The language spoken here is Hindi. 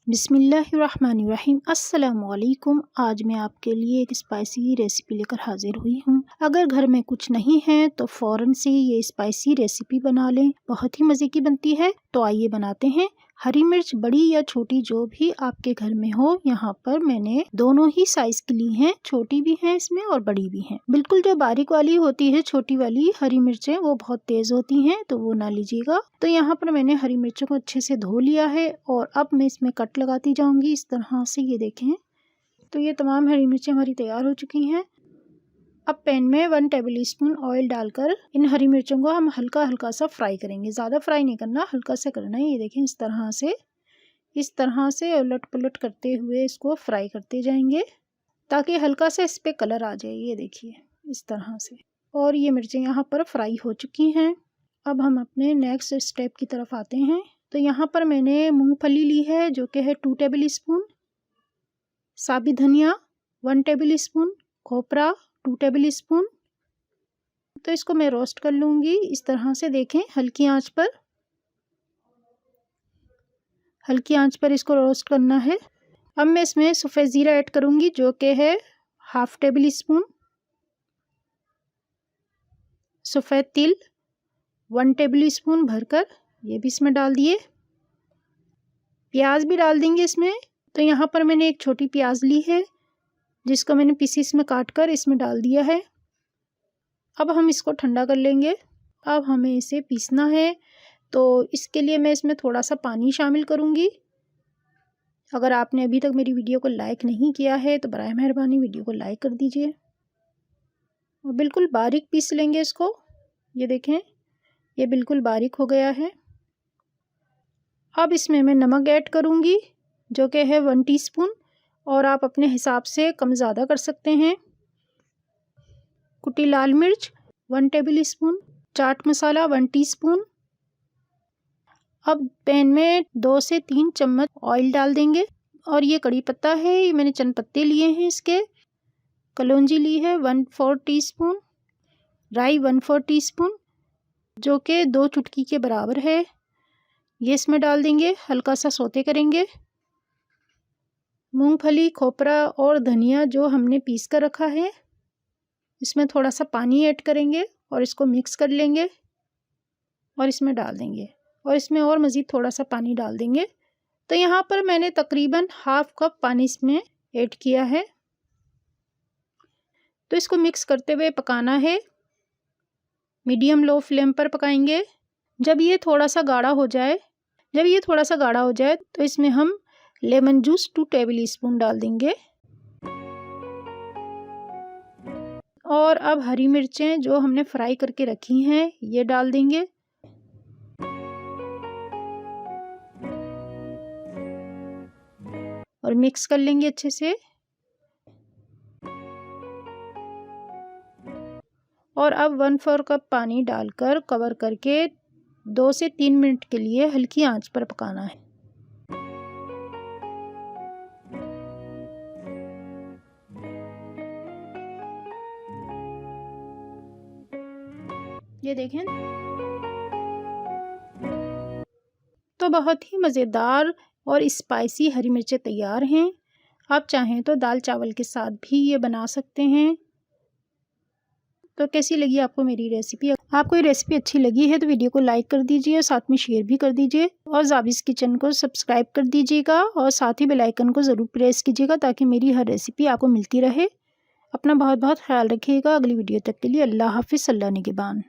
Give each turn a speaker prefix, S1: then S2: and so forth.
S1: बिस्मिल्लाहिर्रहमानिर्रहीम। अस्सलामुअलैकुम। आज मैं आपके लिए एक स्पाइसी रेसिपी लेकर हाजिर हुई हूँ। अगर घर में कुछ नहीं है तो फ़ौरन से ये स्पाइसी रेसिपी बना लें, बहुत ही मज़े की बनती है। तो आइए बनाते हैं। हरी मिर्च बड़ी या छोटी जो भी आपके घर में हो, यहाँ पर मैंने दोनों ही साइज की ली हैं, छोटी भी हैं इसमें और बड़ी भी हैं। बिल्कुल जो बारीक वाली होती है छोटी वाली हरी मिर्चें वो बहुत तेज होती हैं, तो वो ना लीजिएगा। तो यहाँ पर मैंने हरी मिर्चों को अच्छे से धो लिया है और अब मैं इसमें कट लगाती जाऊंगी इस तरह से। ये देखें, तो ये तमाम हरी मिर्चें हमारी तैयार हो चुकी हैं। अब पैन में 1 टेबल स्पून ऑयल डालकर इन हरी मिर्चों को हम हल्का हल्का सा फ्राई करेंगे। ज़्यादा फ्राई नहीं करना, हल्का सा करना है। ये देखें, इस तरह से उलट पुलट करते हुए इसको फ्राई करते जाएंगे ताकि हल्का सा इस पर कलर आ जाए। ये देखिए इस तरह से। और ये मिर्चें यहाँ पर फ्राई हो चुकी हैं। अब हम अपने नेक्स्ट स्टेप की तरफ आते हैं। तो यहाँ पर मैंने मूंगफली ली है जो कि है 2 टेबल स्पून, साबुत धनिया 1 टेबल स्पून, खोपरा 2 टेबल स्पून। तो इसको मैं रोस्ट कर लूँगी इस तरह से। देखें, हल्की आंच पर इसको रोस्ट करना है। अब मैं इसमें सफ़ेद ज़ीरा ऐड करूँगी जो कि है 1/2 टेबल स्पून, सफ़ेद तिल 1 टेबल स्पून भरकर ये भी इसमें डाल दिए। प्याज भी डाल देंगे इसमें। तो यहाँ पर मैंने एक छोटी प्याज ली है जिसको मैंने पीसीस में काट कर इसमें डाल दिया है। अब हम इसको ठंडा कर लेंगे। अब हमें इसे पीसना है, तो इसके लिए मैं इसमें थोड़ा सा पानी शामिल करूँगी। अगर आपने अभी तक मेरी वीडियो को लाइक नहीं किया है तो बराए मेहरबानी वीडियो को लाइक कर दीजिए और बिल्कुल बारीक पीस लेंगे इसको। ये देखें, ये बिल्कुल बारीक हो गया है। अब इसमें मैं नमक ऐड करूँगी जो कि है 1 टीस्पून, और आप अपने हिसाब से कम ज़्यादा कर सकते हैं। कुटी लाल मिर्च 1 table spoon, chaat masala 1 teaspoon. अब पैन में 2 से 3 चम्मच ऑयल डाल देंगे। और ये कड़ी पत्ता है, ये मैंने चंद पत्ते लिए हैं इसके। कलौंजी ली है 1/4 टीस्पून, राई 1/4 टीस्पून जो कि 2 चुटकी के बराबर है। ये इसमें डाल देंगे, हल्का सा सौते करेंगे। मूंगफली, खोपरा और धनिया जो हमने पीस कर रखा है, इसमें थोड़ा सा पानी ऐड करेंगे और इसको मिक्स कर लेंगे और इसमें डाल देंगे। और इसमें और मज़ीद थोड़ा सा पानी डाल देंगे। तो यहाँ पर मैंने तकरीबन 1/2 कप पानी इसमें ऐड किया है। तो इसको मिक्स करते हुए पकाना है। मीडियम लो फ्लेम पर पकाएंगे। जब ये थोड़ा सा गाढ़ा हो जाए तो इसमें हम लेमन जूस 2 टेबल स्पून डाल देंगे। और अब हरी मिर्चें जो हमने फ्राई करके रखी हैं ये डाल देंगे। और मिक्स कर लेंगे अच्छे से। और अब 1/4 कप पानी डालकर कवर करके 2 से 3 मिनट के लिए हल्की आंच पर पकाना है। ये देखें, तो बहुत ही मज़ेदार और स्पाइसी हरी मिर्चें तैयार हैं। आप चाहें तो दाल चावल के साथ भी ये बना सकते हैं। तो कैसी लगी आपको मेरी रेसिपी? आपको ये रेसिपी अच्छी लगी है तो वीडियो को लाइक कर दीजिए और साथ में शेयर भी कर दीजिए। और ज़ाबिस किचन को सब्सक्राइब कर दीजिएगा और साथ ही बेल आइकन को ज़रूर प्रेस कीजिएगा ताकि मेरी हर रेसिपी आपको मिलती रहे। अपना बहुत बहुत ख्याल रखिएगा। अगली वीडियो तक के लिए अल्लाह हाफिज़। अल्लाह निगहबान।